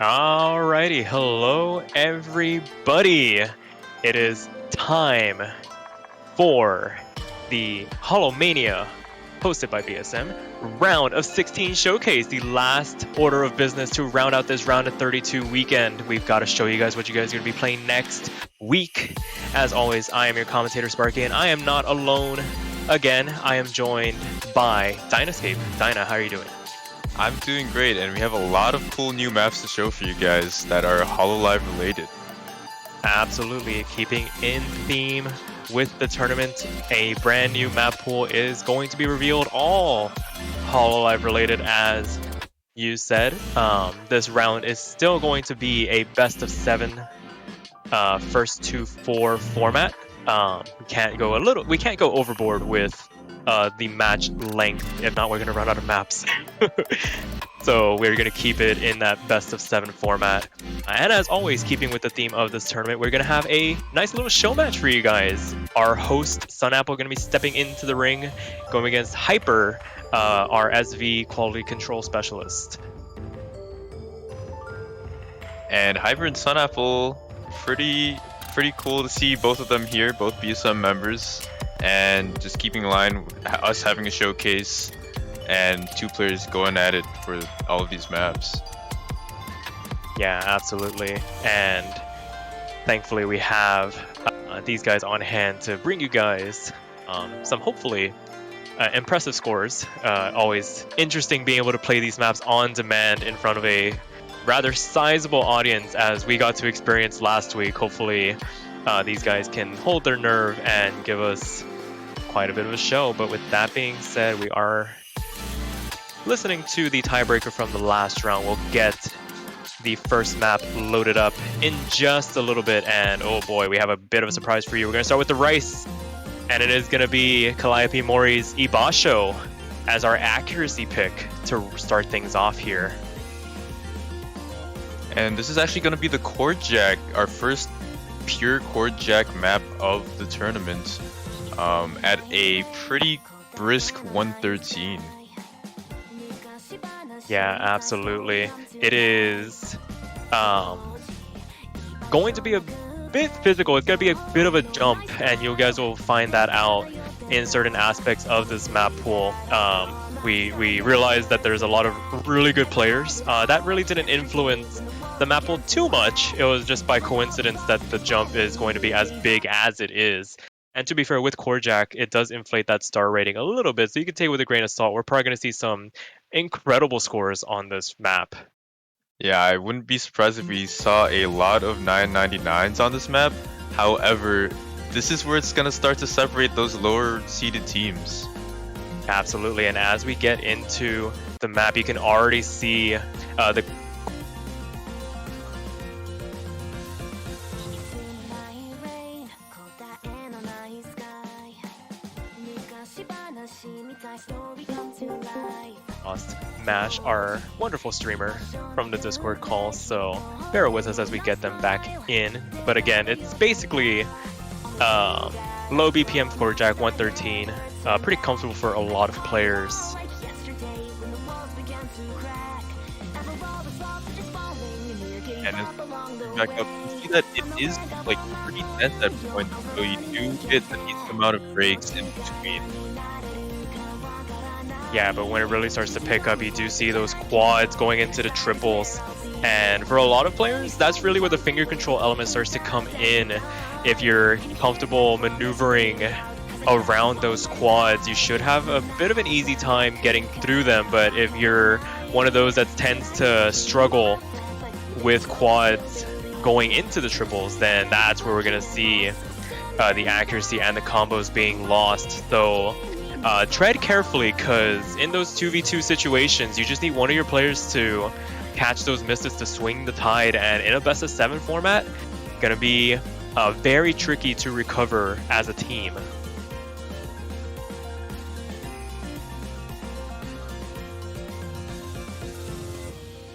Alrighty, hello everybody. It is time for the Holomania, hosted by BSM, round of 16 showcase, the last order of business to round out this round of 32 weekend. We've got to show you guys what you guys are going to be playing next week. As always, I am your commentator Sparky, and I am not alone. Again, I am joined by Dynascape. Dyna, how are you doing? I'm doing great, and we have a lot of cool new maps to show for you guys that are HoloLive related. Absolutely, keeping in theme with the tournament, a brand new map pool is going to be revealed, all HoloLive related as you said. This round is still going to be a best of 7 first to 4 format. We can't go overboard with the match length. If not, we're gonna run out of maps. So we're gonna keep it in that best of 7 format. And as always, keeping with the theme of this tournament, we're gonna have a nice little show match for you guys. Our host SunApple gonna be stepping into the ring, going against Hyper, our SV quality control specialist. And Hyper and SunApple, pretty cool to see both of them here, both BSM members, and just keeping in line with us having a showcase and two players going at it for all of these maps. Yeah, absolutely. And thankfully we have these guys on hand to bring you guys some hopefully impressive scores. Always interesting being able to play these maps on demand in front of a rather sizable audience, as we got to experience last week. Hopefully these guys can hold their nerve and give us quite a bit of a show. But with that being said, we are listening to the tiebreaker from the last round. We'll get the first map loaded up in just a little bit, and oh boy, we have a bit of a surprise for you. We're going to start with the Rice, and it is going to be Calliope Mori's Ibasho as our accuracy pick to start things off here. And this is actually going to be the Chord Jack, our first pure Chord Jack map of the tournament, at a pretty brisk 113. Yeah, absolutely. It is going to be a bit physical. It's going to be a bit of a jump, and you guys will find that out in certain aspects of this map pool. We realized that there's a lot of really good players. That really didn't influence the map pool too much. It was just by coincidence that the jump is going to be as big as it is. And to be fair, with Chord Jack, it does inflate that star rating a little bit, so you can take it with a grain of salt. We're probably going to see some incredible scores on this map. Yeah, I wouldn't be surprised if we saw a lot of 999s on this map. However, this is where it's going to start to separate those lower seeded teams. Absolutely, and as we get into the map, you can already see the Mash, our wonderful streamer from the Discord call, so bear with us as we get them back in. But again, it's basically low BPM Chord Jack 113, pretty comfortable for a lot of players. And back up, you see that it is like pretty dense at points, so you do get a decent amount of breaks in between. Yeah, but when it really starts to pick up, you do see those quads going into the triples. And for a lot of players, that's really where the finger control element starts to come in. If you're comfortable maneuvering around those quads, you should have a bit of an easy time getting through them. But if you're one of those that tends to struggle with quads going into the triples, then that's where we're going to see the accuracy and the combos being lost. So tread carefully, because in those 2v2 situations, you just need one of your players to catch those misses to swing the tide, and in a best of 7 format, gonna be very tricky to recover as a team.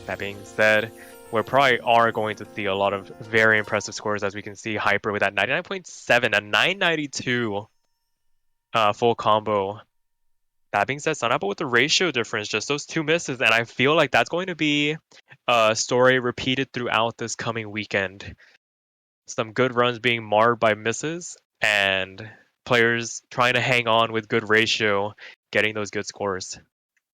That being said, we probably are going to see a lot of very impressive scores, as we can see Hyper with that 99.7, a 992 full combo That being said, Sunapple with the ratio difference, just those 2 misses, and I feel like that's going to be a story repeated throughout this coming weekend. Some good runs being marred by misses, and players trying to hang on with good ratio, getting those good scores.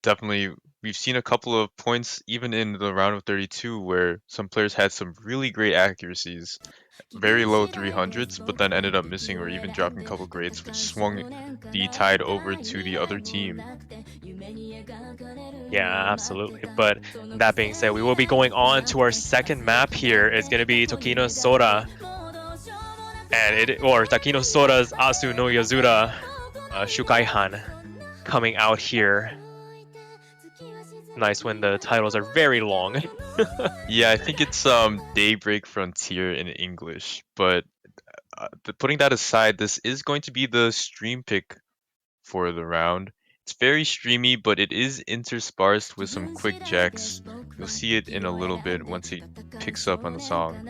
Definitely, we've seen a couple of points even in the round of 32 where some players had some really great accuracies, very low 300s, but then ended up missing or even dropping a couple grades, which swung the tide over to the other team. Yeah, absolutely. But that being said, we will be going on to our second map here. It's going to be Tokino Sora, or Takino Sora's Asu no Yazura Shukaihan coming out here. Nice when the titles are very long. Yeah, I think it's Daybreak Frontier in English, but putting that aside, this is going to be the stream pick for the round. It's very streamy, but it is interspersed with some quick jacks. You'll see it in a little bit once he picks up on the song.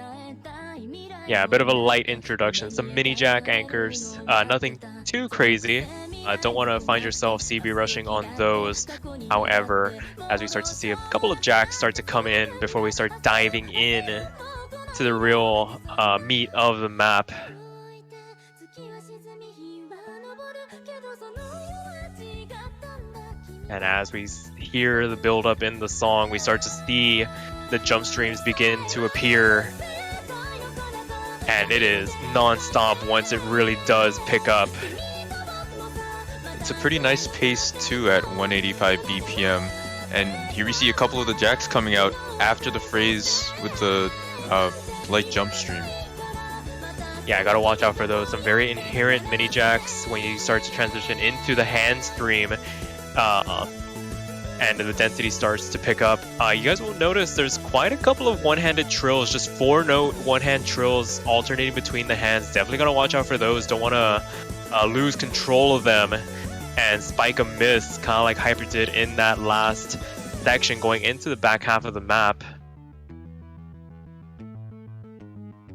Yeah, a bit of a light introduction. Some mini jack anchors. Nothing too crazy. Don't want to find yourself CB rushing on those. However, as we start to see a couple of jacks start to come in before we start diving in to the real meat of the map. And as we hear the build up in the song, we start to see the jump streams begin to appear. And it is non-stop once it really does pick up. It's a pretty nice pace too at 185 BPM. And here we see a couple of the jacks coming out after the phrase with the light jump stream. Yeah, I gotta watch out for those. Some very inherent mini jacks when you start to transition into the hand stream. And the density starts to pick up. You guys will notice there's quite a couple of one-handed trills, just 4-note one-hand trills alternating between the hands. Definitely gotta watch out for those. Don't want to lose control of them and spike a miss, kind of like Hyper did in that last section going into the back half of the map.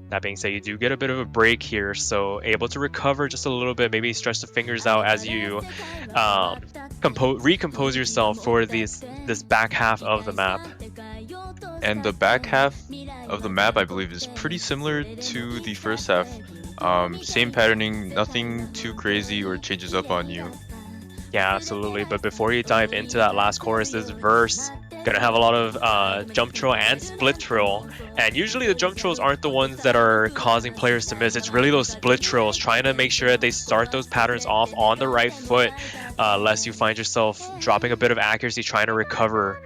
That being said, you do get a bit of a break here, so able to recover just a little bit, maybe stretch the fingers out as you recompose yourself for this back half of the map. And the back half of the map, I believe, is pretty similar to the first half. Same patterning, nothing too crazy or changes up on you. Yeah, absolutely. But before you dive into that last chorus, this verse gonna have a lot of jump trill and split trill, and usually the jump trills aren't the ones that are causing players to miss. It's really those split trills, trying to make sure that they start those patterns off on the right foot, lest you find yourself dropping a bit of accuracy trying to recover.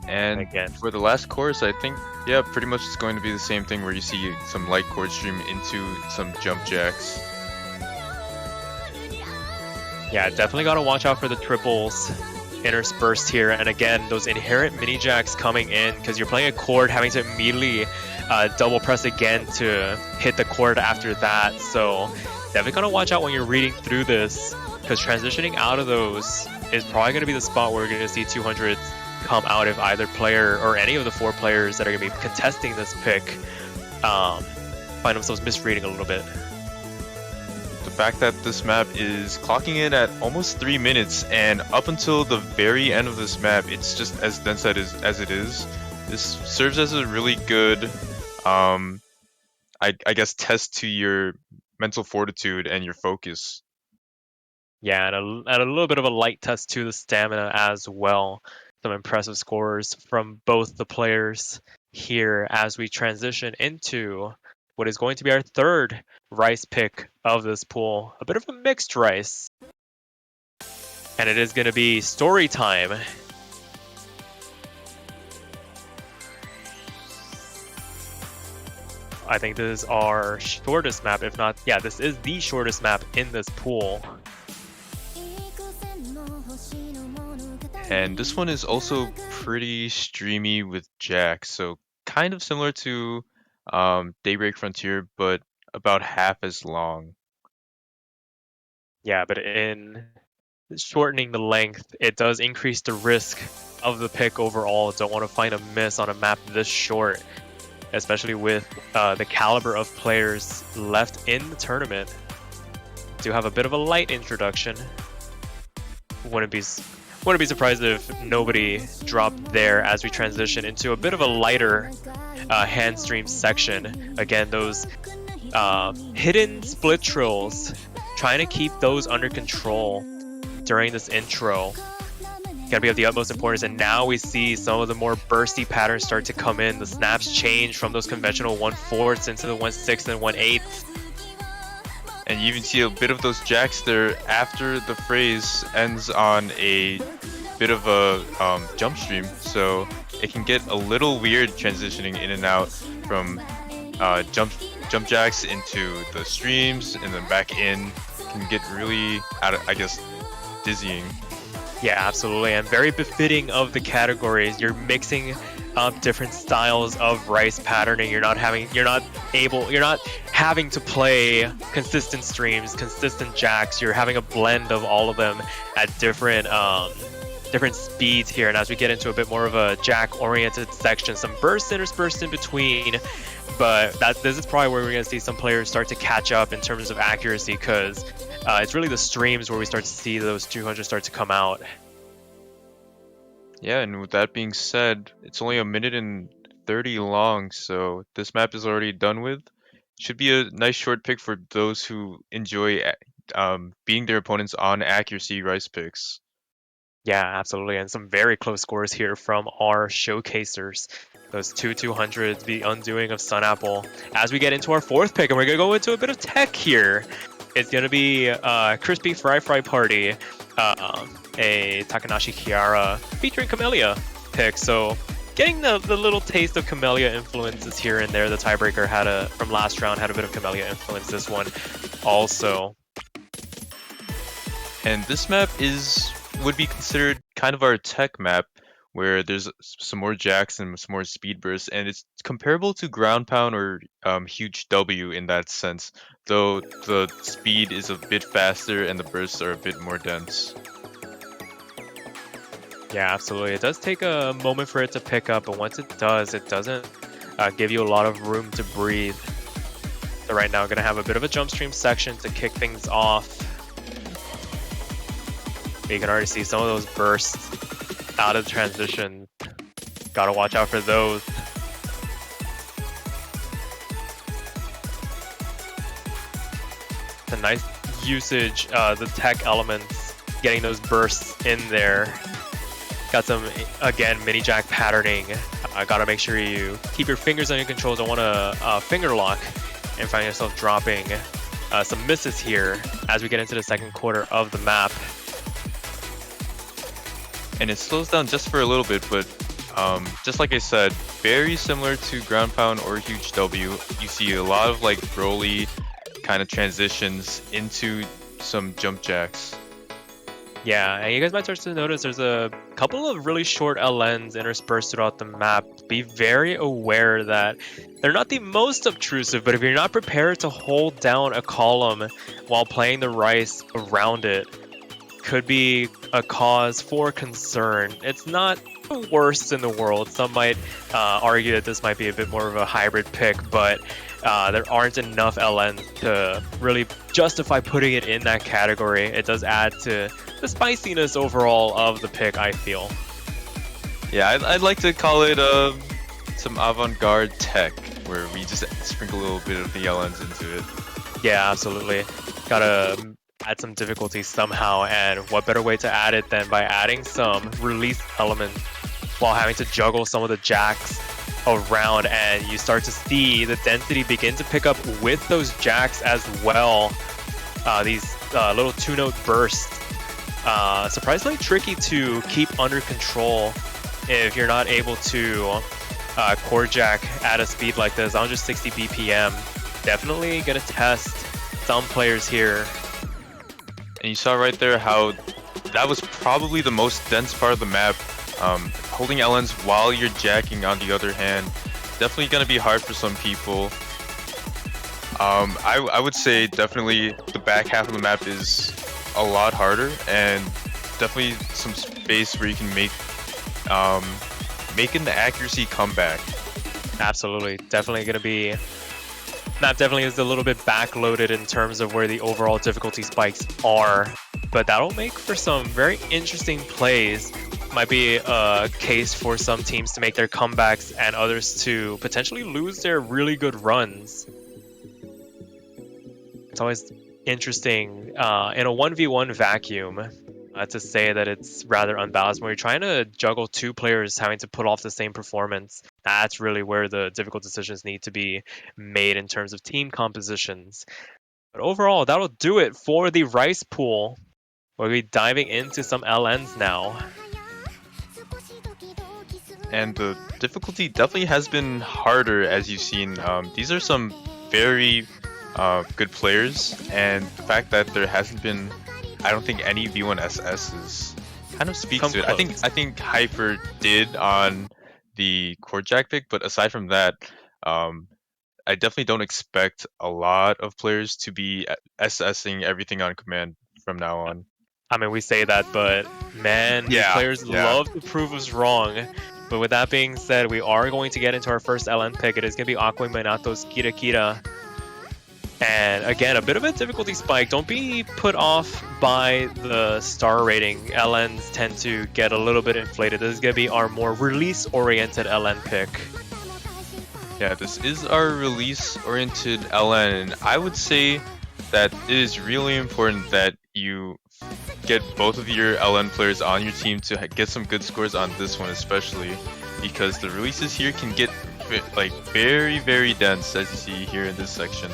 And again, for the last chorus, I think, yeah, pretty much it's going to be the same thing where you see some light chord stream into some jump jacks. Yeah, definitely got to watch out for the triples interspersed here. And again, those inherent mini jacks coming in because you're playing a chord, having to immediately double press again to hit the chord after that. So definitely got to watch out when you're reading through this, because transitioning out of those is probably going to be the spot where we're going to see 200s come out if either player or any of the 4 players that are going to be contesting this pick find themselves misreading a little bit. The fact that this map is clocking in at almost 3 minutes, and up until the very end of this map, it's just as dense as it is. This serves as a really good, I guess, test to your mental fortitude and your focus. Yeah, and a little bit of a light test to the stamina as well. Some impressive scores from both the players here as we transition into what is going to be our third rice pick of this pool. A bit of a mixed rice. And it is going to be story time. I think this is our shortest map, if not, yeah, this is the shortest map in this pool. And this one is also pretty streamy with jacks, so kind of similar to Daybreak Frontier, but about half as long. Yeah, but in shortening the length, it does increase the risk of the pick overall. Don't want to find a miss on a map this short, especially with the caliber of players left in the tournament. do have a bit of a light introduction. Wouldn't be surprised if nobody dropped there as we transition into a bit of a lighter hand stream section. Again, those hidden split trills, trying to keep those under control during this intro. Gotta be of the utmost importance, and now we see some of the more bursty patterns start to come in. The snaps change from those conventional 1/4 into the 1/6 and 1/8. And you even see a bit of those jacks there after the phrase ends on a bit of a jump stream, so it can get a little weird transitioning in and out from jump jacks into the streams and then back in. Can get really I guess dizzying. Yeah, absolutely, and very befitting of the categories. You're mixing up different styles of rice patterning. You're not having to play consistent streams, consistent jacks. You're having a blend of all of them at different speeds here. And as we get into a bit more of a jack-oriented section, some bursts interspersed in between. But this is probably where we're going to see some players start to catch up in terms of accuracy, because it's really the streams where we start to see those 200 start to come out. Yeah, and with that being said, it's only 1:30 long, so this map is already done with. Should be a nice short pick for those who enjoy beating their opponents on accuracy rice picks. Yeah, absolutely, and some very close scores here from our showcasers. Those two 200s, the undoing of Sunapple. As we get into our fourth pick, and we're going to go into a bit of tech here. It's going to be Crispy Fry Party, a Takanashi Kiara featuring Camellia pick. So getting the little taste of Camellia influences here and there. The tiebreaker from last round had a bit of Camellia influence. This one also. And this map would be considered kind of our tech map, where there's some more jacks and some more speed bursts, and it's comparable to Ground Pound or Huge W in that sense, though the speed is a bit faster and the bursts are a bit more dense. Yeah, absolutely. It does take a moment for it to pick up, but once it does, it doesn't give you a lot of room to breathe. So right now, I'm going to have a bit of a jump stream section to kick things off. You can already see some of those bursts out of transition. Gotta watch out for those. It's a nice usage, the tech elements, getting those bursts in there. Got some, again, mini jack patterning. Gotta make sure you keep your fingers on your controls. Don't want to finger lock and find yourself dropping some misses here as we get into the second quarter of the map. And it slows down just for a little bit, but just like I said, very similar to Ground Pound or Huge W. You see a lot of like Broly kind of transitions into some jump jacks. Yeah, and you guys might start to notice there's a couple of really short LNs interspersed throughout the map. Be very aware that they're not the most obtrusive, but if you're not prepared to hold down a column while playing the rice around it, could be a cause for concern. It's not the worst in the world. Some might argue that this might be a bit more of a hybrid pick, but there aren't enough LNs to really justify putting it in that category. It does add to the spiciness overall of the pick, I feel. Yeah, I'd like to call it some avant-garde tech, where we just sprinkle a little bit of the LNs into it. Yeah, absolutely. Gotta add some difficulty somehow, and what better way to add it than by adding some release elements while having to juggle some of the jacks around, and you start to see the density begin to pick up with those jacks as well. These little 2-note bursts, surprisingly tricky to keep under control if you're not able to core jack at a speed like this on just 60 BPM. Definitely gonna test some players here. And you saw right there how that was probably the most dense part of the map. Holding LNs while you're jacking, on the other hand, definitely going to be hard for some people. I would say definitely the back half of the map is a lot harder, and definitely some space where you can make an accuracy comeback. Absolutely, definitely going to be Map definitely is a little bit backloaded in terms of where the overall difficulty spikes are, but that'll make for some very interesting plays. Might be a case for some teams to make their comebacks and others to potentially lose their really good runs. It's always interesting in a 1v1 vacuum to say that it's rather unbalanced when you're trying to juggle two players having to put off the same performance. That's really where the difficult decisions need to be made in terms of team compositions. But overall, that'll do it for the Rice pool. We'll be diving into some LNs now. And the difficulty definitely has been harder, as you've seen. These are some very good players, and the fact that there hasn't been, I don't think, any V1SSs kind of speaks to it. I think Hyper did on the Core Jack pick, but aside from that, I definitely don't expect a lot of players to be SSing everything on command from now on. I mean, we say that, but man, these players love to prove us wrong. But with that being said, we are going to get into our first LN pick. It is going to be Aqua Minato's Kira Kira. And again, a bit of a difficulty spike. Don't be put off by the star rating. LNs tend to get a little bit inflated. This is going to be our more release-oriented LN pick. Yeah, this is our release-oriented LN, and I would say that it is really important that you get both of your LN players on your team to get some good scores on this one, especially because the releases here can get like very, very dense, as you see here in this section.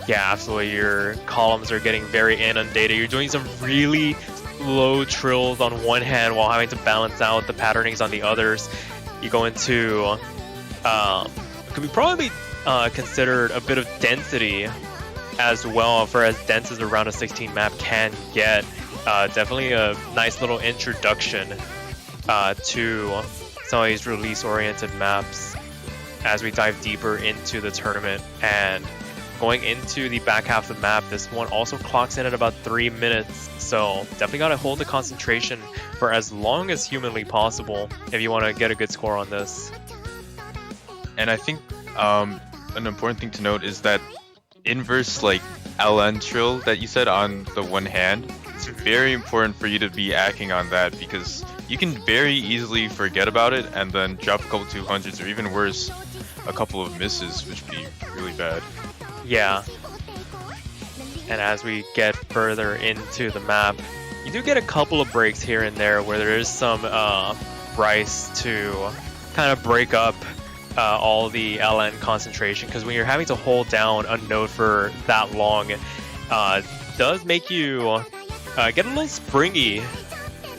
Yeah, absolutely. Your columns are getting very inundated. You're doing some really low trills on one hand while having to balance out the patternings on the others. You go into could be probably considered a bit of density as well, for as dense as a round of 16 map can get. Definitely a nice little introduction to some of these release-oriented maps as we dive deeper into the tournament. And going into the back half of the map, this one also clocks in at about 3 minutes, so definitely got to hold the concentration for as long as humanly possible if you want to get a good score on this. And I think an important thing to note is that inverse like LN trill that you said on the one hand, it's very important for you to be acting on that, because you can very easily forget about it and then drop a couple 200s, or even worse, a couple of misses, which would be really bad. Yeah. And as we get further into the map, you do get a couple of breaks here and there where there is some Rice to kind of break up all the LN concentration, because when you're having to hold down a node for that long, does make you get a little springy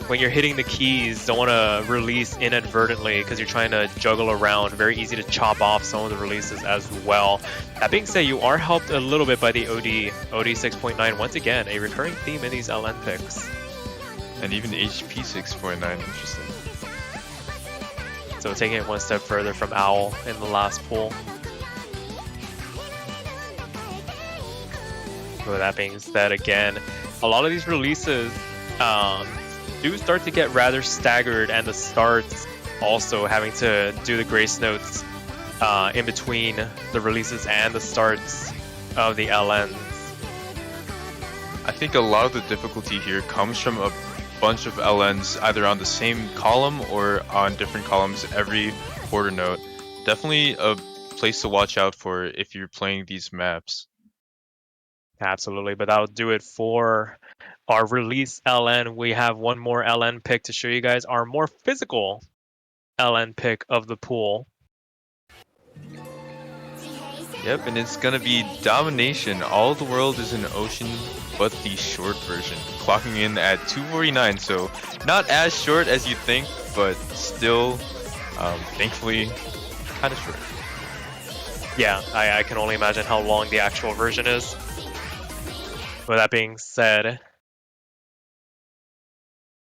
when you're hitting the keys. Don't want to release inadvertently because you're trying to juggle around. Very easy to chop off some of the releases as well. That being said, you are helped a little bit by the OD 6.9. Once again, a recurring theme in these LN picks. And even HP 6.9, interesting. So taking it one step further from Owl in the last pool. With that being said, again, a lot of these releases do start to get rather staggered, and the starts also having to do the grace notes in between the releases and the starts of the LNs. I think a lot of the difficulty here comes from a bunch of LNs either on the same column or on different columns every quarter note. Definitely a place to watch out for if you're playing these maps. Absolutely, but that'll do it for our release LN. We have one more LN pick to show you guys our more physical LN pick of the pool. Yep, and it's gonna be Domination. All the world is an ocean, but the short version, clocking in at 249. So not as short as you'd think, but still, thankfully, kind of short. Yeah, I can only imagine how long the actual version is. With that being said,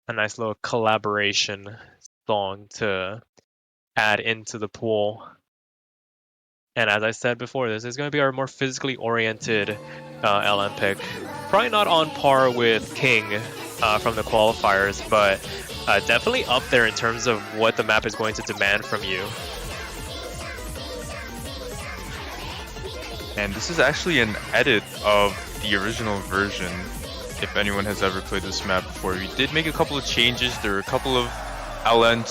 a nice little collaboration song to add into the pool. And as I said before, this is going to be our more physically oriented LN pick. Probably not on par with King from the qualifiers, but definitely up there in terms of what the map is going to demand from you. And this is actually an edit of the original version. If anyone has ever played this map before, we did make a couple of changes. There were a couple of LN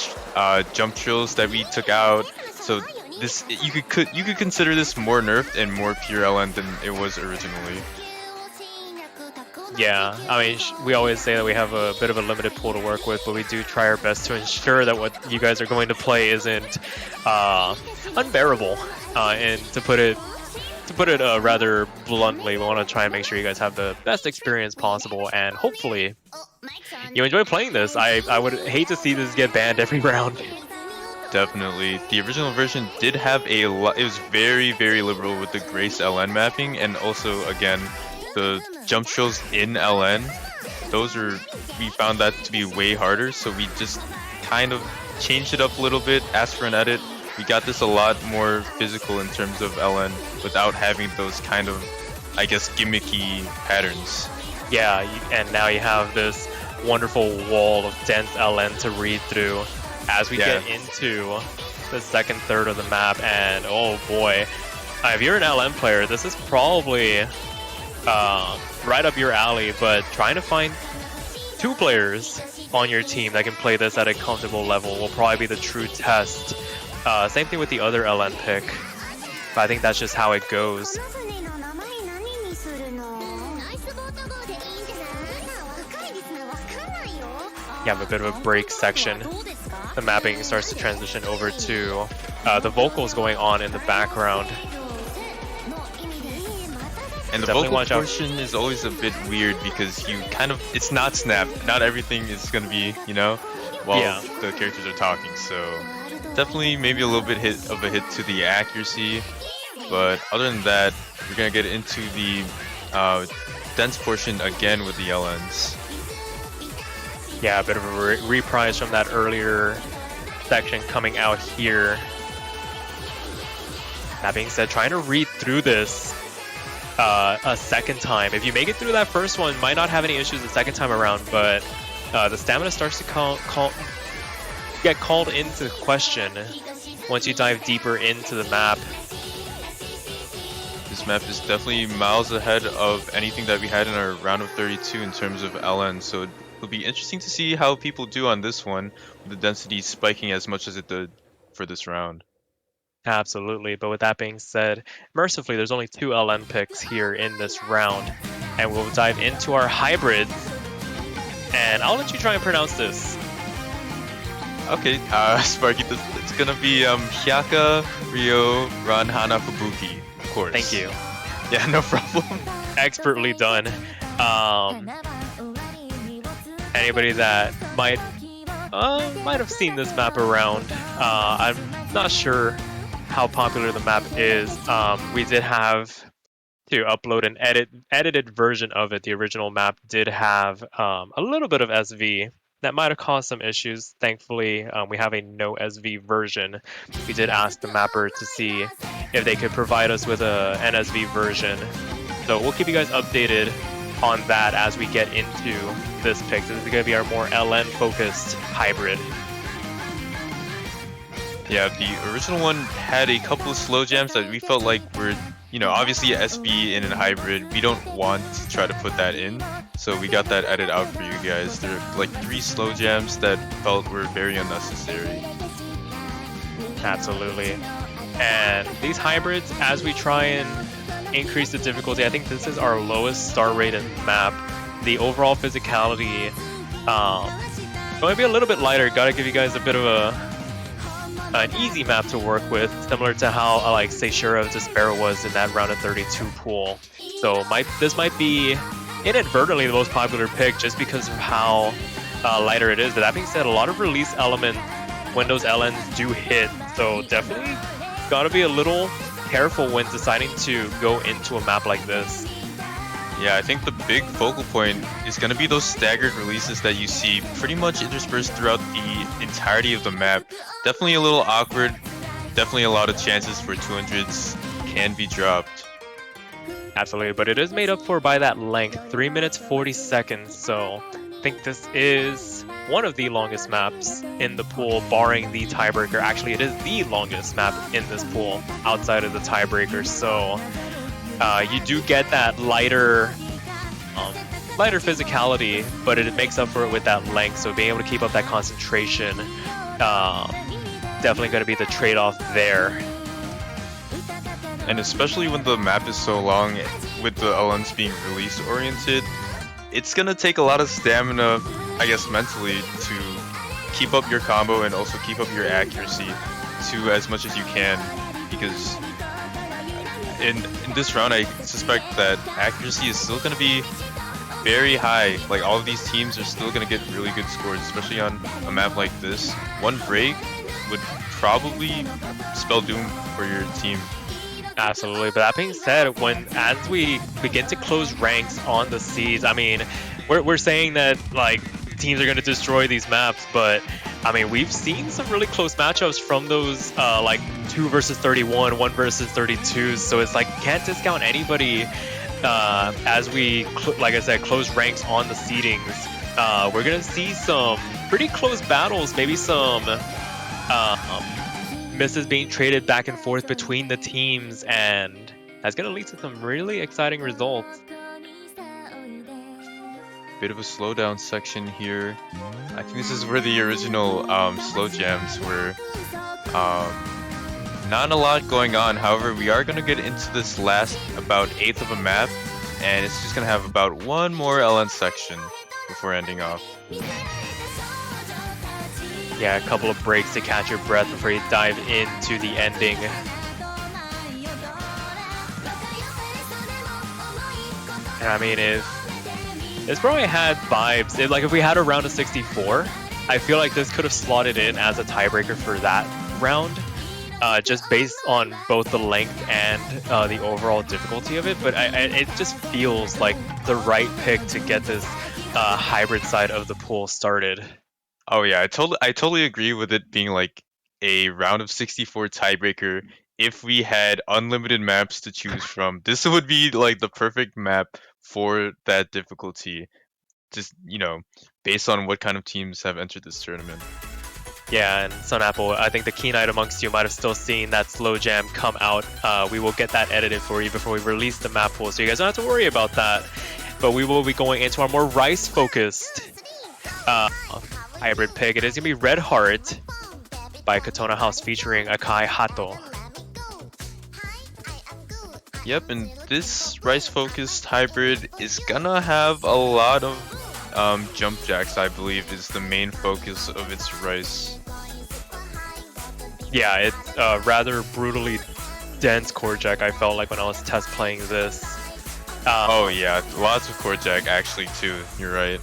jump trills that we took out. So this you could consider this more nerfed and more pure LN than it was originally. Yeah, I mean, we always say that we have a bit of a limited pool to work with, but we do try our best to ensure that what you guys are going to play isn't unbearable. And to put it rather bluntly, we want to try and make sure you guys have the best experience possible, and hopefully you enjoy playing this. I would hate to see this get banned every round. Definitely. The original version did have it was very, very liberal with the Grace LN mapping, and also, again, the jump trills in LN. We found that to be way harder, so we just kind of changed it up a little bit, asked for an edit. We got this a lot more physical in terms of LN without having those kind of, I guess, gimmicky patterns. Yeah, and now you have this wonderful wall of dense LN to read through as we get into the second third of the map, and oh boy, if you're an LN player, this is probably right up your alley, but trying to find 2 players on your team that can play this at a comfortable level will probably be the true test. Same thing with the other LN pick, but I think that's just how it goes. You have a bit of a break section. The mapping starts to transition over to the vocals going on in the background. And the vocal portion is always a bit weird because it's not snap. Not everything is going to be, while the characters are talking. So definitely maybe a little bit of a hit to the accuracy. But other than that, we're going to get into the dense portion again with the LNs. Yeah, a bit of a reprise from that earlier section coming out here. That being said, trying to read through this a second time. If you make it through that first one, might not have any issues the second time around, but the stamina starts to get called into question once you dive deeper into the map. This map is definitely miles ahead of anything that we had in our round of 32 in terms of LN, so it'll be interesting to see how people do on this one, with the density spiking as much as it did for this round. Absolutely, but with that being said, mercifully there's only 2 LN picks here in this round, and we'll dive into our hybrids, and I'll let you try and pronounce this. Okay, Sparky, it's gonna be Hyaka, Ryo, Ran, Hana, Fubuki, of course. Thank you. Yeah, no problem. Expertly done. Anybody that might have seen this map around, I'm not sure how popular the map is. We did have to upload an edited version of it. The original map did have a little bit of SV that might have caused some issues. Thankfully, we have a no SV version. We did ask the mapper to see if they could provide us with a NSV version, so we'll keep you guys updated on that as we get into this pick. This is going to be our more LN focused hybrid. Yeah, the original one had a couple of slow jams that we felt like were, obviously SV in a hybrid. We don't want to try to put that in, so we got that edit out for you guys. There are like 3 slow jams that felt were very unnecessary. Absolutely. And these hybrids, as we try and increase the difficulty, I think this is our lowest star rated map. The overall physicality might be a little bit lighter. Gotta give you guys a bit of an easy map to work with, similar to how Seishura of Despero was in that round of 32 pool. So this might be inadvertently the most popular pick just because of how lighter it is. But that being said, a lot of release element when those LNs do hit, so definitely gotta be a little careful when deciding to go into a map like this. Yeah, I think the big focal point is going to be those staggered releases that you see pretty much interspersed throughout the entirety of the map. Definitely a little awkward, definitely a lot of chances for 200s can be dropped. Absolutely, but it is made up for by that length, 3 minutes 40 seconds, so I think this is one of the longest maps in the pool, barring the tiebreaker. Actually, it is the longest map in this pool outside of the tiebreaker, so You do get that lighter physicality, but it makes up for it with that length. So being able to keep up that concentration, definitely going to be the trade-off there. And especially when the map is so long, with the LNs being release oriented, it's gonna take a lot of stamina, I guess, mentally to keep up your combo and also keep up your accuracy to as much as you can, because in this round I suspect that accuracy is still gonna be very high. Like, all of these teams are still gonna get really good scores, especially on a map like this. One break would probably spell doom for your team. Absolutely, but that being said, as we begin to close ranks on the seas, I mean, we're saying that like teams are going to destroy these maps, but I mean, we've seen some really close matchups from those like 2 versus 31, 1 versus 32, so it's like can't discount anybody as we, like I said, close ranks on the seedings. We're going to see some pretty close battles, maybe some misses being traded back and forth between the teams, and that's going to lead to some really exciting results. Bit of a slowdown section here. I think this is where the original slow jams were. Not a lot going on, however, we are going to get into this last about 1/8 of a map, and it's just going to have about one more LN section before ending off. Yeah, a couple of breaks to catch your breath before you dive into the ending. And I mean, it's probably had vibes. Like, if we had a round of 64, I feel like this could have slotted in as a tiebreaker for that round, just based on both the length and the overall difficulty of it. But it just feels like the right pick to get this hybrid side of the pool started. Oh yeah, I totally agree with it being like a round of 64 tiebreaker. If we had unlimited maps to choose from, this would be like the perfect map for that difficulty. Just, based on what kind of teams have entered this tournament. Yeah, and SunApple, I think the keen-eyed amongst you might have still seen that slow jam come out. We will get that edited for you before we release the map pool, so you guys don't have to worry about that. But we will be going into our more Rice-focused hybrid pick. It is going to be Red Heart by Katona House featuring Akai Hato. Yep, and this Rice-focused hybrid is gonna have a lot of jump jacks, I believe, is the main focus of its Rice. Yeah, it's rather brutally dense core jack, I felt like when I was test playing this. Oh yeah, lots of core jack actually too, you're right.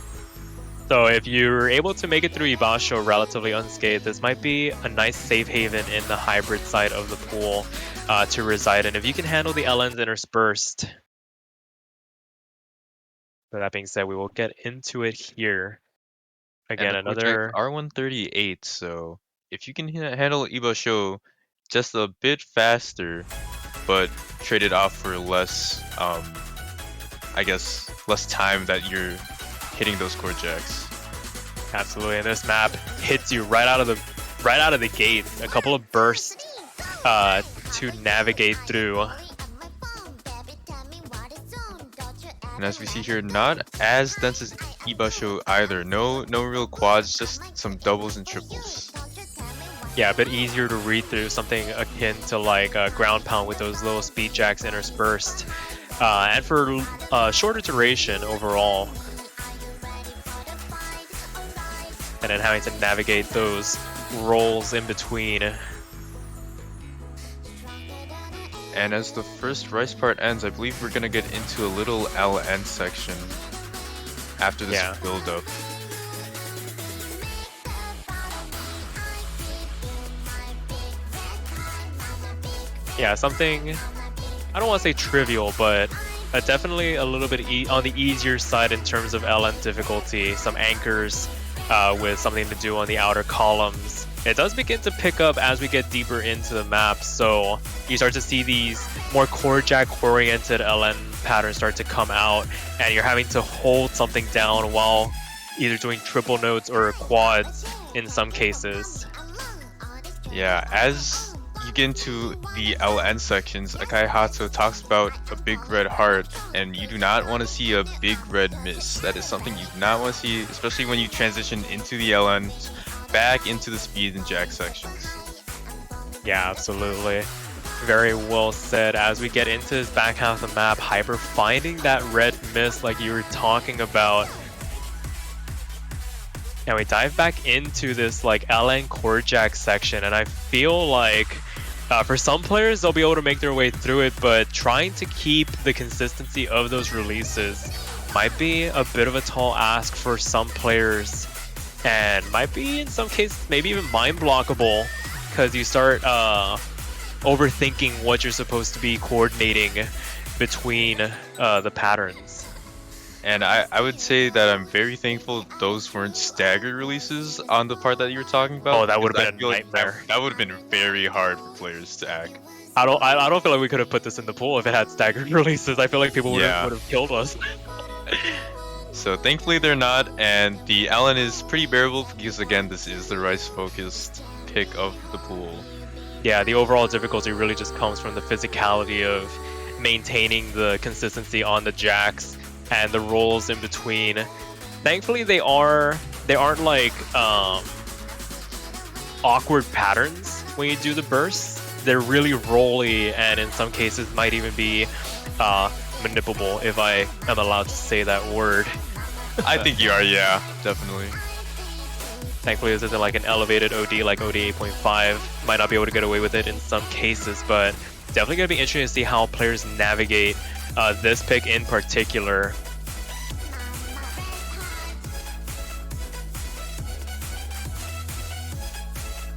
So if you're able to make it through Ibasho relatively unscathed, this might be a nice safe haven in the hybrid side of the pool to reside in, if you can handle the LNs interspersed. But that being said, we will get into it here. Again, and the another R138, so if you can handle Ibasho just a bit faster, but trade it off for less, I guess, less time that you're hitting those core jacks. Absolutely, and this map hits you right out of the gate. A couple of bursts to navigate through. And as we see here, not as dense as Ibasho either. No real quads, just some doubles and triples. Yeah, a bit easier to read through, something akin to like ground pound with those little speed jacks interspersed. And for shorter duration overall. And then having to navigate those rolls in between. And as the first Rice part ends, I believe we're gonna get into a little LN section after this build-up. Yeah, something, I don't want to say trivial, but definitely a little bit on the easier side in terms of LN difficulty. Some anchors with something to do on the outer columns. It does begin to pick up as we get deeper into the map, so you start to see these more core jack oriented LN patterns start to come out, and you're having to hold something down while either doing triple nodes or quads in some cases. Yeah, as you get into the LN sections, Akai Hato talks about a big red heart, and you do not want to see a big red miss. That is something you do not want to see, especially when you transition into the LN, back into the speed and jack sections. Yeah, absolutely. Very well said. As we get into this back half of the map, Hyper finding that red mist like you were talking about. And we dive back into this like LN core jack section, and I feel like for some players they'll be able to make their way through it, but trying to keep the consistency of those releases might be a bit of a tall ask for some players, and might be in some cases maybe even mind blockable, because you start overthinking what you're supposed to be coordinating between the patterns. And I would say that I'm very thankful those weren't staggered releases on the part that you were talking about. Oh, that would have been a like nightmare. that would have been very hard for players to act. I don't feel like we could have put this in the pool if it had staggered releases. I feel like people would Yeah. have killed us. So thankfully they're not, and the LN is pretty bearable because again this is the Rice focused pick of the pool. Yeah, the overall difficulty really just comes from the physicality of maintaining the consistency on the jacks and the rolls in between. Thankfully they aren't like awkward patterns when you do the bursts. They're really rolly, and in some cases might even be manipulable, if I am allowed to say that word. I think you are, yeah, definitely. Thankfully this isn't like an elevated OD like OD 8.5. Might not be able to get away with it in some cases, but definitely going to be interesting to see how players navigate this pick in particular.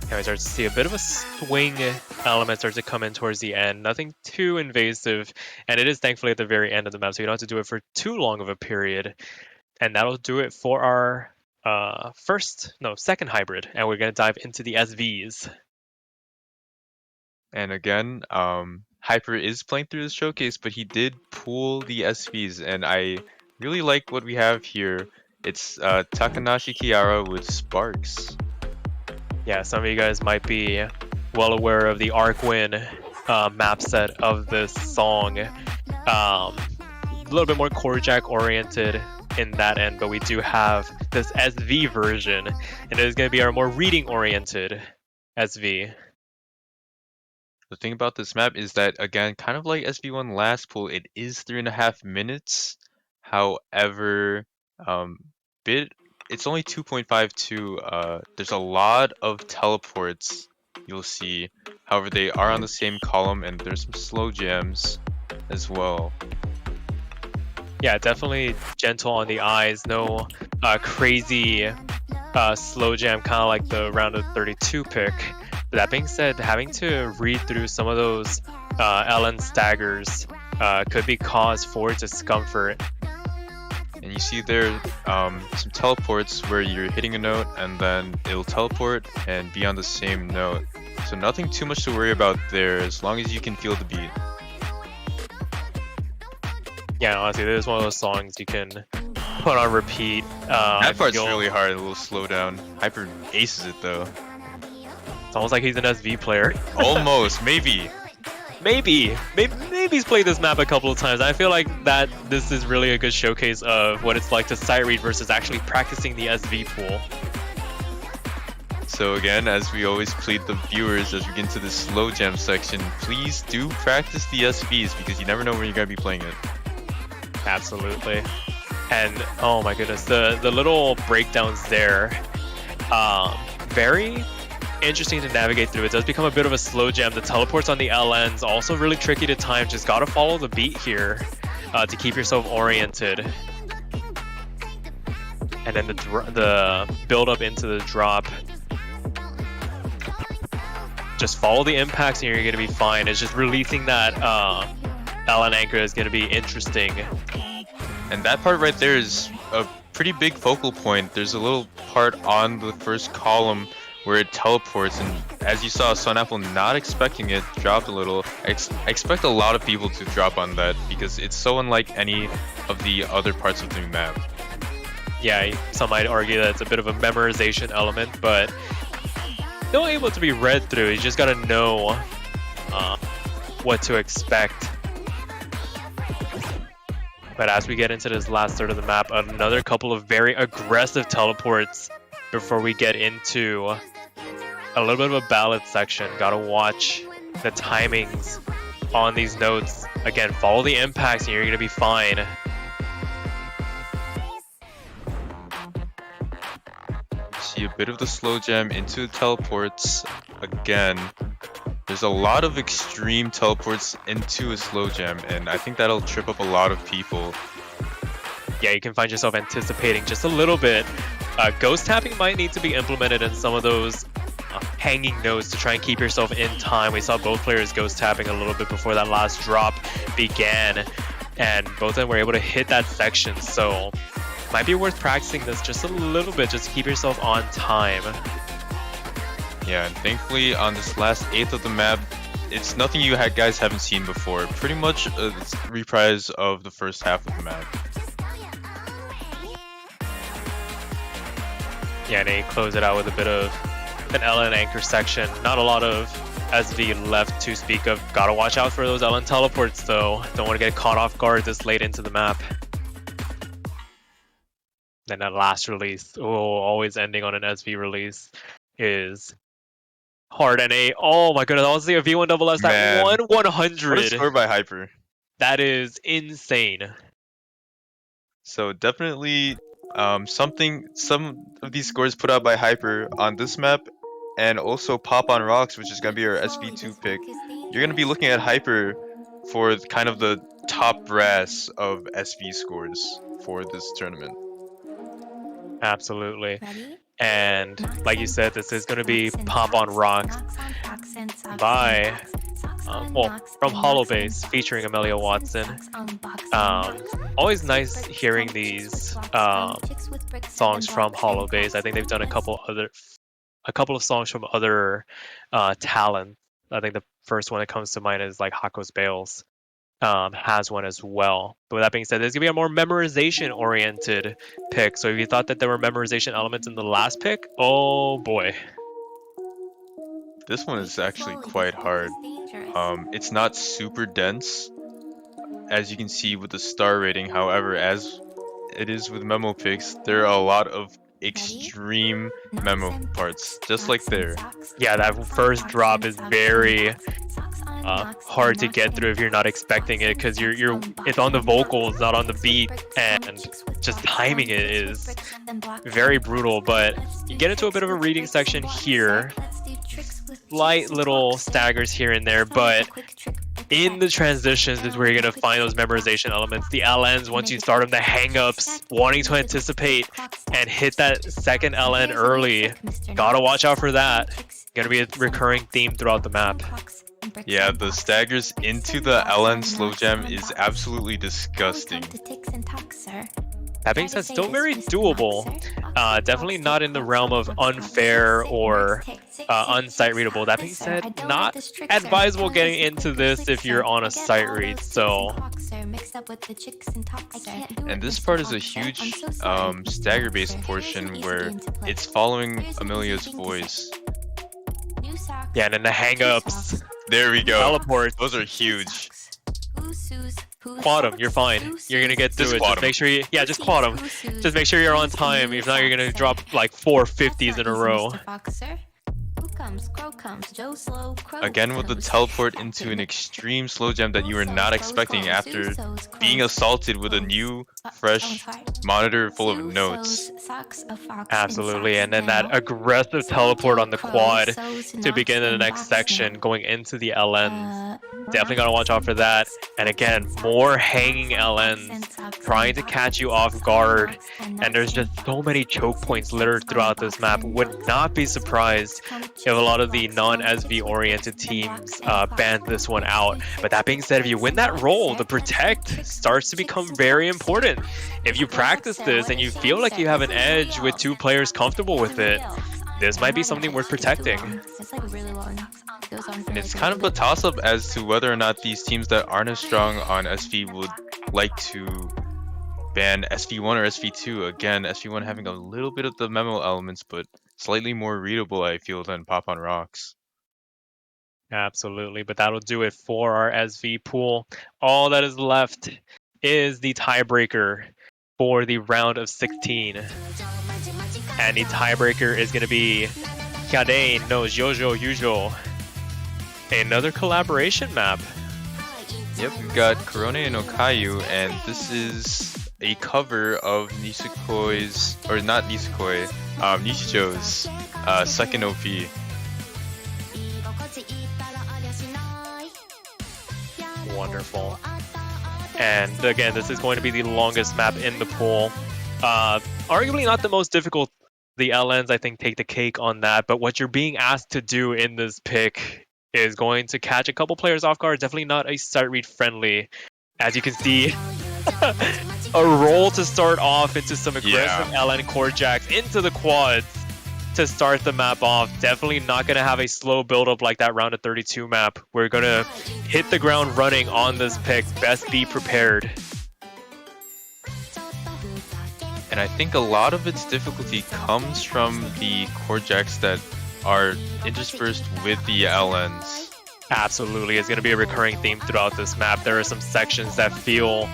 And we start to see a bit of a swing element start to come in towards the end. Nothing too invasive, and it is thankfully at the very end of the map, so you don't have to do it for too long of a period. And that'll do it for our second hybrid, and we're going to dive into the SVs. And again, Hyper is playing through this showcase, but he did pull the SVs, and I really like what we have here. It's Takanashi Kiara with Sparks. Yeah, some of you guys might be well aware of the Arkwin map set of this song. A little bit more core jack oriented in that end, but we do have this SV version, and it is going to be our more reading oriented SV. The thing about this map is that, again, kind of like SV1 last pool, it is 3.5 minutes. However, it's only 2.52. There's a lot of teleports you'll see. However, they are on the same column, and there's some slow jams as well. Yeah, definitely gentle on the eyes. No crazy slow jam, kind of like the round of 32 pick. But that being said, having to read through some of those LN staggers could be cause for discomfort. And you see there some teleports where you're hitting a note and then it'll teleport and be on the same note. So nothing too much to worry about there as long as you can feel the beat. Yeah, honestly, this is one of those songs you can put on repeat. That part's really hard, a little slowdown. Hyper aces it though. It's almost like he's an SV player. Almost, maybe. Maybe he's played this map a couple of times. I feel like that this is really a good showcase of what it's like to sight read versus actually practicing the SV pool. So again, as we always plead the viewers as we get into the slow jam section, please do practice the SVs because you never know when you're going to be playing it. Absolutely. And oh my goodness, the little breakdowns there, very interesting to navigate through. It does become a bit of a slow jam. The teleports on the LNs also really tricky to time. Just gotta follow the beat here to keep yourself oriented. And then the build up into the drop. Just follow the impacts and you're gonna be fine. It's just releasing that LN anchor is gonna be interesting. And that part right there is a pretty big focal point. There's a little part on the first column where it teleports, and as you saw, Sunapple not expecting it, dropped a little. I expect a lot of people to drop on that because it's so unlike any of the other parts of the map. Yeah, some might argue that it's a bit of a memorization element, but still able to be read through. You just gotta know what to expect. But as we get into this last third of the map, another couple of very aggressive teleports before we get into a little bit of a ballad section. Gotta watch the timings on these notes. Again, follow the impacts and you're gonna be fine. See a bit of the slow jam into the teleports. Again, there's a lot of extreme teleports into a slow jam, and I think that'll trip up a lot of people. Yeah, you can find yourself anticipating just a little bit. Ghost tapping might need to be implemented in some of those hanging notes to try and keep yourself in time. We saw both players ghost tapping a little bit before that last drop began, and both of them were able to hit that section, so might be worth practicing this just a little bit just to keep yourself on time. Yeah, and thankfully on this last eighth of the map, it's nothing you guys haven't seen before. Pretty much a reprise of the first half of the map. Yeah, and they close it out with a bit of an LN anchor section. Not a lot of SV left to speak of. Gotta watch out for those LN teleports though. Don't want to get caught off guard this late into the map. Then that last release, always ending on an SV release, is hard. And oh my goodness, I want to see a V1 double S at 1/100. What a score by Hyper. That is insane. So definitely some of these scores put out by Hyper on this map, and also Pop on Rocks, which is going to be our SV2 pick. You're going to be looking at Hyper for kind of the top brass of SV scores for this tournament. Absolutely. And like you said, this is going to be Pop on Rocks by from Holobase featuring Amelia Watson. Always nice hearing these songs from Holobase. I think they've done a couple of songs from other talent. I think the first one that comes to mind is like Hakos Bales. Has one as well. But with that being said, there's gonna be a more memorization oriented pick. So if you thought that there were memorization elements in the last pick, oh boy. This one is actually quite hard. It's not super dense, as you can see with the star rating. However, as it is with memo picks, there are a lot of extreme memo parts, just like there. Yeah, that first drop is very hard to get through if you're not expecting it, because it's on the vocals, not on the beat, and just timing it is very brutal. But you get into a bit of a reading section here, light little staggers here and there, but in the transitions is where you're going to find those memorization elements. The LNs, once you start them, the hang-ups, wanting to anticipate and hit that second LN early. Gotta watch out for that. Gonna be a recurring theme throughout the map. Yeah, the staggers into the LN slow jam is absolutely disgusting. That being said, still very doable. Definitely not in the realm of unfair or unsight readable. That being said, not advisable getting into this if you're on a sight read. So, and this part is a huge stagger-based portion where it's following Amelia's voice. Yeah, and then the hang-ups. There we go. Teleports. Those are huge. Quad them, you're fine. You're gonna get through it. Just make sure just quad them. Just make sure you're on time. If not, you're gonna drop like 4 50s in a row. Again with the teleport into an extreme slow jam that you were not expecting after being assaulted with a new, fresh monitor full of notes. Absolutely, and then that aggressive teleport on the quad to begin the next section going into the LNs. Definitely gotta watch out for that. And again, more hanging LNs trying to catch you off guard. And there's just so many choke points littered throughout this map. Would not be surprised if a lot of the non-SV oriented teams banned this one out. But that being said, if you win that role, the protect starts to become very important. If you practice this and you feel like you have an edge with 2 players comfortable with it, this might be something worth protecting. And it's kind of a toss-up as to whether or not these teams that aren't as strong on SV would like to ban SV1 or SV2. Again, SV1 having a little bit of the memo elements, but slightly more readable, I feel, than Pop on Rocks. Absolutely, but that'll do it for our SV pool. All that is left is the tiebreaker for the round of 16. And the tiebreaker is going to be Hyadain no Jojo Yujo. Another collaboration map. Yep, we've got Korone no Kayu, and this is a cover of Nisukou's, or not Nisukoi, Nishijo's second OP. Wonderful. And again, this is going to be the longest map in the pool. Arguably not the most difficult. The LNs, I think, take the cake on that. But what you're being asked to do in this pick is going to catch a couple players off guard. Definitely not a start read friendly. As you can see, a roll to start off into some aggressive LN core jacks into the quads to start the map off. Definitely not going to have a slow build up like that round of 32 map. We're going to hit the ground running on this pick. Best be prepared. And I think a lot of its difficulty comes from the core jacks that are interspersed with the LNs. Absolutely, it's going to be a recurring theme throughout this map. There are some sections that feel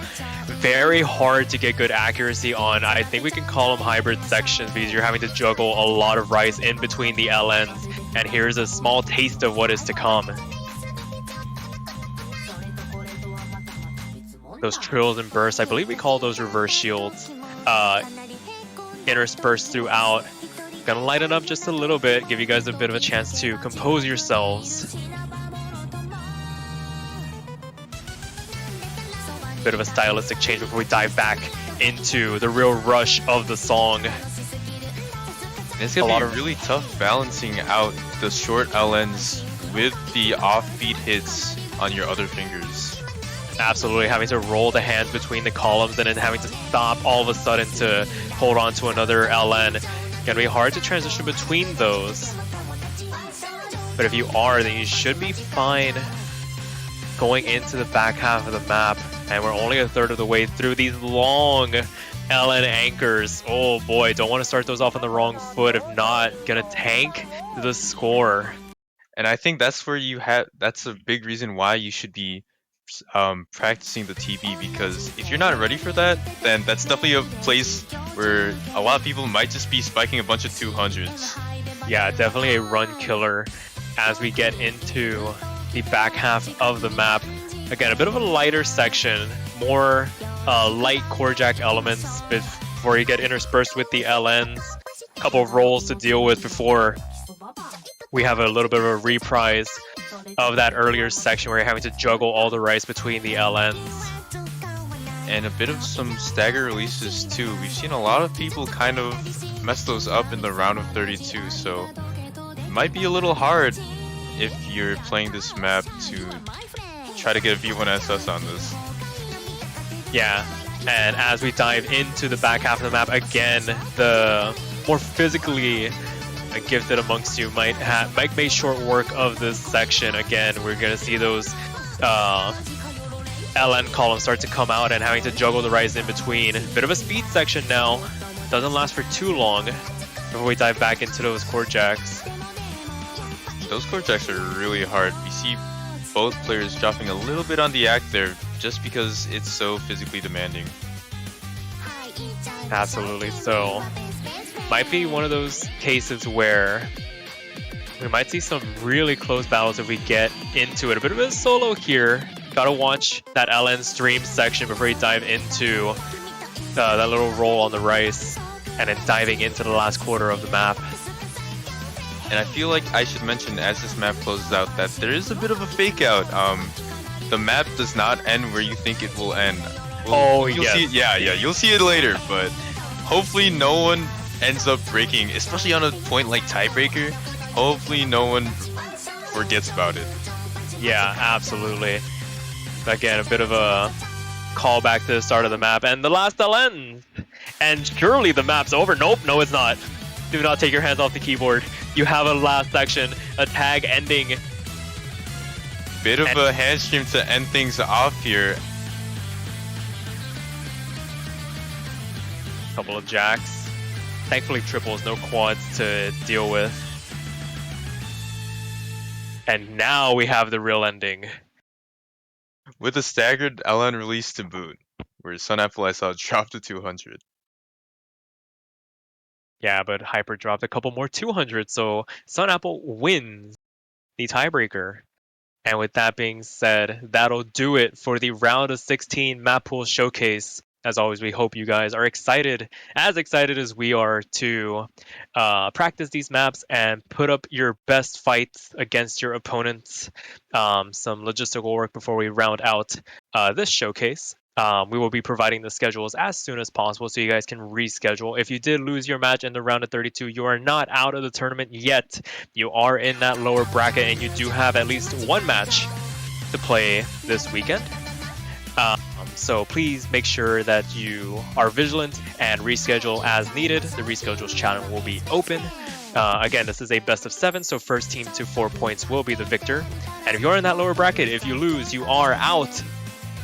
very hard to get good accuracy on. I think we can call them hybrid sections because you're having to juggle a lot of rice in between the LNs. And here's a small taste of what is to come. Those trills and bursts, I believe we call those reverse shields. Interspersed throughout. Gonna light it up just a little bit, give you guys a bit of a chance to compose yourselves. Bit of a stylistic change before we dive back into the real rush of the song. It's gonna be really tough balancing out the short LNs with the offbeat hits on your other fingers. Absolutely, having to roll the hands between the columns and then having to stop all of a sudden to hold on to another LN. Gonna be hard to transition between those. But if you are, then you should be fine going into the back half of the map. And we're only a third of the way through these long LN anchors. Oh boy, don't want to start those off on the wrong foot. If not, gonna tank the score. And I think that's where that's a big reason why you should be practicing the TB, because if you're not ready for that, then that's definitely a place where a lot of people might just be spiking a bunch of 200s. Yeah, definitely a run killer as we get into the back half of the map. Again, a bit of a lighter section, more light core jack elements before you get interspersed with the LNs. A couple of rolls to deal with before we have a little bit of a reprise of that earlier section where you're having to juggle all the rice between the LNs. And a bit of some stagger releases too. We've seen a lot of people kind of mess those up in the round of 32, so it might be a little hard if you're playing this map to try to get a V1SS on this. Yeah, and as we dive into the back half of the map, again, the more physically gifted amongst you might make short work of this section. Again, we're gonna see those LN columns start to come out and having to juggle the rice in between. Bit of a speed section now. Doesn't last for too long before we dive back into those core jacks. Those core jacks are really hard. We see both players dropping a little bit on the act there just because it's so physically demanding. Absolutely. So might be one of those cases where we might see some really close battles if we get into it. A bit of a solo here. Gotta watch that LN stream section before you dive into that little roll on the rice and then diving into the last quarter of the map. And I feel like I should mention as this map closes out that there is a bit of a fake out. The map does not end where you think it will end. You'll see it, yeah, you'll see it later, but hopefully no one ends up breaking, especially on a point like tiebreaker. Hopefully no one forgets about it. Yeah, absolutely. Again, a bit of a callback to the start of the map and the last LN. And surely the map's over. Nope, no it's not. Do not take your hands off the keyboard. You have a last section, a tag ending. Bit of a hand stream to end things off here. Couple of jacks. Thankfully triples, no quads to deal with. And now we have the real ending. With a staggered LN release to boot, where Sun Apple I saw drop to 200. Yeah, but Hyper dropped a couple more 200, so Sun Apple wins the tiebreaker. And with that being said, that'll do it for the round of 16 map pool showcase. As always, we hope you guys are excited as we are to practice these maps and put up your best fights against your opponents. Some logistical work before we round out this showcase. We will be providing the schedules as soon as possible so you guys can reschedule. If you did lose your match in the round of 32, you are not out of the tournament yet. You are in that lower bracket and you do have at least one match to play this weekend. So please make sure that you are vigilant and reschedule as needed. The reschedules channel will be open. Again, this is a best of 7, so first team to 4 points will be the victor. And if you're in that lower bracket, if you lose, you are out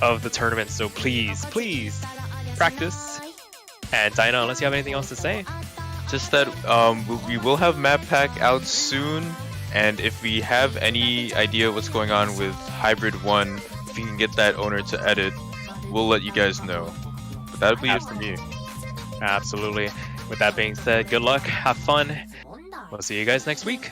of the tournament. So please practice. And Dinah, unless you have anything else to say. Just that we will have map pack out soon, and if we have any idea what's going on with Hybrid 1, if we can get that owner to edit, we'll let you guys know. But that'll be it for me. Absolutely. With that being said, good luck, have fun. We'll see you guys next week.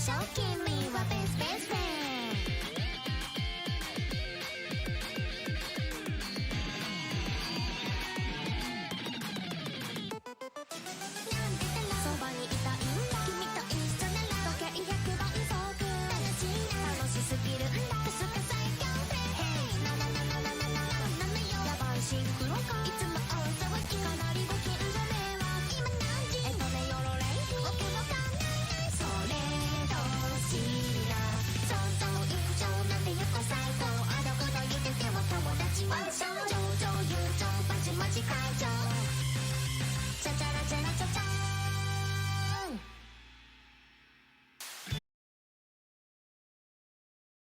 Show, give me what is